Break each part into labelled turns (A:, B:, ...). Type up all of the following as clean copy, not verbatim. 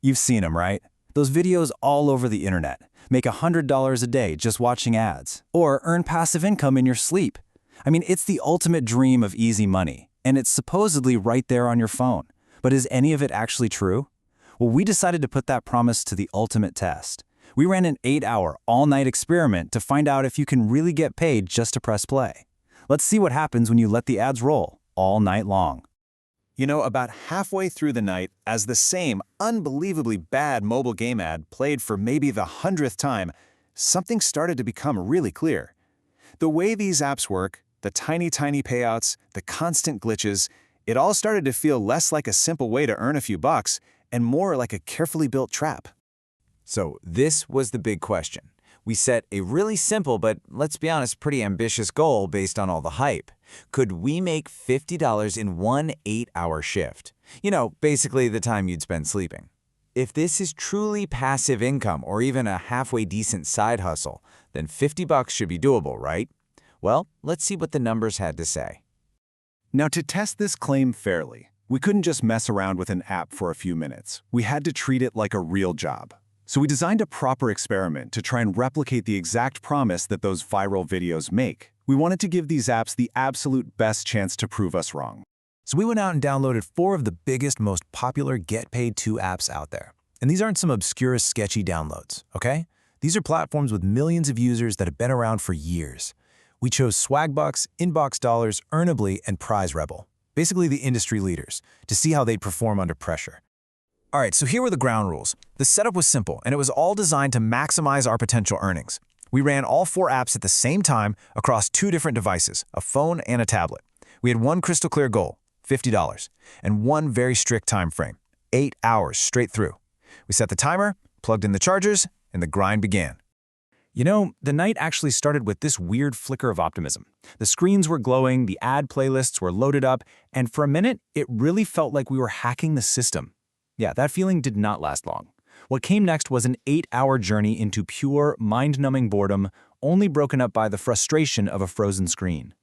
A: You've seen them, right? Those videos all over the internet. Make $100 a day just watching ads. Or earn passive income in your sleep. I mean, it's the ultimate dream of easy money, and it's supposedly right there on your phone. But is any of it actually true? Well, we decided to put that promise to the ultimate test. We ran an 8-hour, all-night experiment to find out if you can really get paid just to press play. Let's see what happens when you let the ads roll all night long. You know, about halfway through the night, as the same unbelievably bad mobile game ad played for maybe the 100th time, something started to become really clear. The way these apps work, the tiny payouts, the constant glitches, it all started to feel less like a simple way to earn a few bucks and more like a carefully built trap.
B: So this was the big question. We set a really simple but, let's be honest, pretty ambitious goal based on all the hype. Could we make $50 in one 8-hour shift? You know, basically the time you'd spend sleeping. If this is truly passive income or even a halfway decent side hustle, then $50 should be doable, right? Well, let's see what the numbers had to say.
A: Now, to test this claim fairly, we couldn't just mess around with an app for a few minutes. We had to treat it like a real job. So we designed a proper experiment to try and replicate the exact promise that those viral videos make. We wanted to give these apps the absolute best chance to prove us wrong.
C: So we went out and downloaded 4 of the biggest, most popular Get Paid To apps out there. And these aren't some obscure, sketchy downloads, okay? These are platforms with millions of users that have been around for years. We chose Swagbucks, Inbox Dollars, Earnably, and Prize Rebel, basically the industry leaders, to see how they'd perform under pressure. All right, so here were the ground rules. The setup was simple, and it was all designed to maximize our potential earnings. We ran all 4 apps at the same time across 2 different devices, a phone and a tablet. We had one crystal clear goal, $50, and one very strict time frame, 8 hours straight through. We set the timer, plugged in the chargers, and the grind began.
A: You know, the night actually started with this weird flicker of optimism. The screens were glowing, the ad playlists were loaded up, and for a minute, it really felt like we were hacking the system. Yeah, that feeling did not last long. What came next was an 8-hour journey into pure, mind-numbing boredom, only broken up by the frustration of a frozen screen.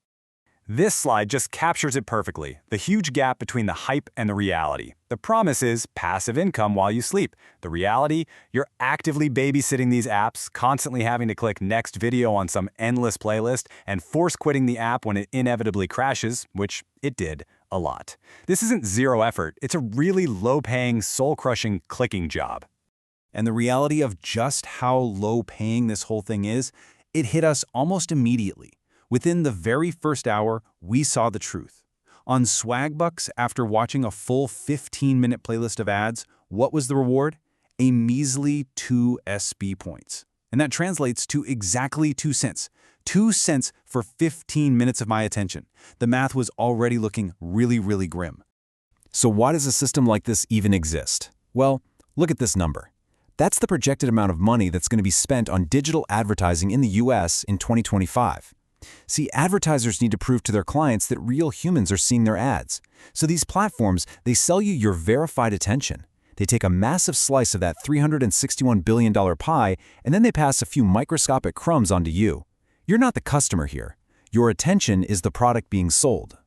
A: This slide just captures it perfectly, the huge gap between the hype and the reality. The promise is passive income while you sleep. The reality, you're actively babysitting these apps, constantly having to click next video on some endless playlist, and force quitting the app when it inevitably crashes, which it did a lot. This isn't zero effort, it's a really low-paying, soul-crushing clicking job. And the reality of just how low-paying this whole thing is, it hit us almost immediately. Within the very first hour, we saw the truth. On Swagbucks, after watching a full 15-minute playlist of ads, what was the reward? A measly 2 SB points. And that translates to exactly 2 cents. 2 cents for 15 minutes of my attention. The math was already looking really grim. So why does a system like this even exist? Well, look at this number. That's the projected amount of money that's going to be spent on digital advertising in the US in 2025. See, advertisers need to prove to their clients that real humans are seeing their ads. So these platforms, they sell you your verified attention. They take a massive slice of that $361 billion pie, and then they pass a few microscopic crumbs onto you. You're not the customer here. Your attention is the product being sold.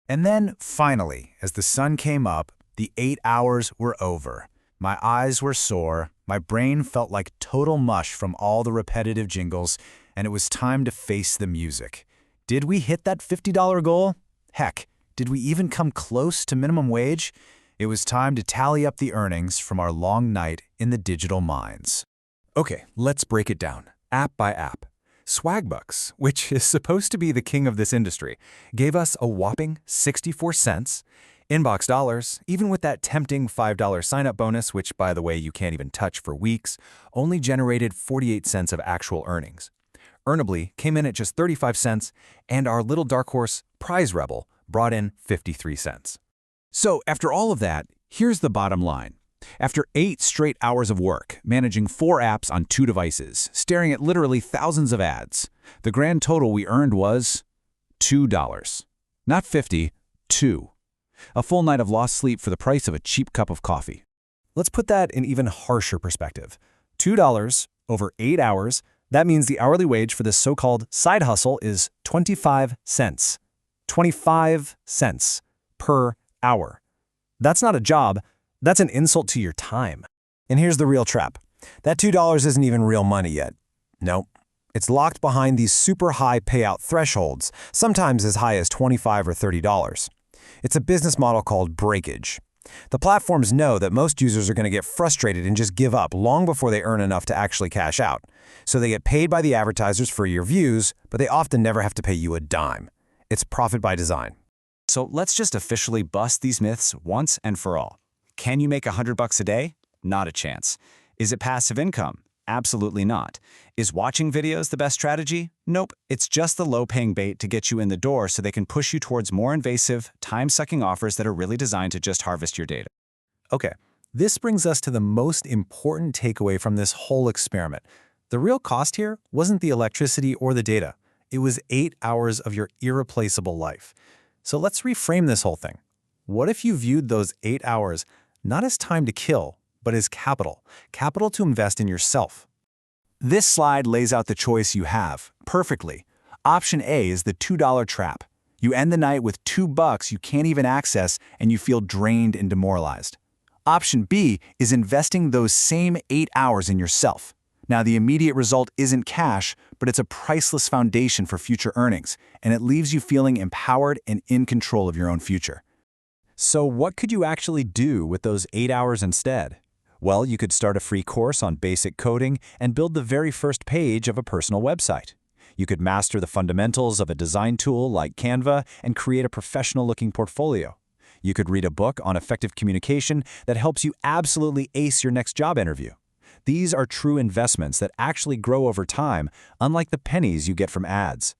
C: And then, finally, as the sun came up, the 8 hours were over. My eyes were sore, my brain felt like total mush from all the repetitive jingles, and it was time to face the music. Did we hit that $50 goal? Heck, did we even come close to minimum wage? It was time to tally up the earnings from our long night in the digital mines.
A: Okay, let's break it down, app by app. Swagbucks, which is supposed to be the king of this industry, gave us a whopping 64 cents. Inbox Dollars, even with that tempting $5 sign-up bonus, which, by the way, you can't even touch for weeks, only generated 48 cents of actual earnings. Earnably came in at just 35 cents, and our little dark horse, Prize Rebel, brought in 53 cents. So after all of that, here's the bottom line. After 8 straight hours of work, managing 4 apps on 2 devices, staring at literally thousands of ads, the grand total we earned was $2. Not 50, 2. A full night of lost sleep for the price of a cheap cup of coffee. Let's put that in even harsher perspective. $2 over 8 hours, that means the hourly wage for this so-called side hustle is 25 cents. 25 cents per hour. That's not a job, that's an insult to your time.
C: And here's the real trap. That $2 isn't even real money yet. Nope. It's locked behind these super high payout thresholds, sometimes as high as $25 or $30. It's a business model called breakage. The platforms know that most users are going to get frustrated and just give up long before they earn enough to actually cash out. So they get paid by the advertisers for your views, but they often never have to pay you a dime. It's profit by design.
A: So let's just officially bust these myths once and for all. Can you make $100 a day? Not a chance. Is it passive income? Absolutely not. Is watching videos the best strategy? Nope. It's just the low-paying bait to get you in the door so they can push you towards more invasive, time-sucking offers that are really designed to just harvest your data.
C: Okay, this brings us to the most important takeaway from this whole experiment. The real cost here wasn't the electricity or the data. It was 8 hours of your irreplaceable life. So let's reframe this whole thing. What if you viewed those 8 hours not as time to kill, but as capital to invest in yourself?
A: This slide lays out the choice you have perfectly. Option A is the $2 trap. You end the night with $2 you can't even access and you feel drained and demoralized. Option B is investing those same 8 hours in yourself. Now, the immediate result isn't cash, but it's a priceless foundation for future earnings, and it leaves you feeling empowered and in control of your own future. So what could you actually do with those 8 hours instead? Well, you could start a free course on basic coding and build the very first page of a personal website. You could master the fundamentals of a design tool like Canva and create a professional-looking portfolio. You could read a book on effective communication that helps you absolutely ace your next job interview. These are true investments that actually grow over time, unlike the pennies you get from ads.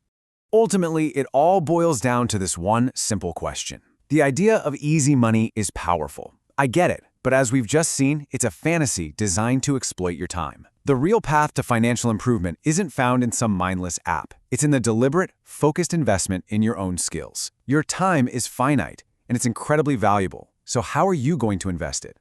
B: Ultimately, it all boils down to this one simple question. The idea of easy money is powerful. I get it, but as we've just seen, it's a fantasy designed to exploit your time. The real path to financial improvement isn't found in some mindless app. It's in the deliberate, focused investment in your own skills. Your time is finite, and it's incredibly valuable. So how are you going to invest it?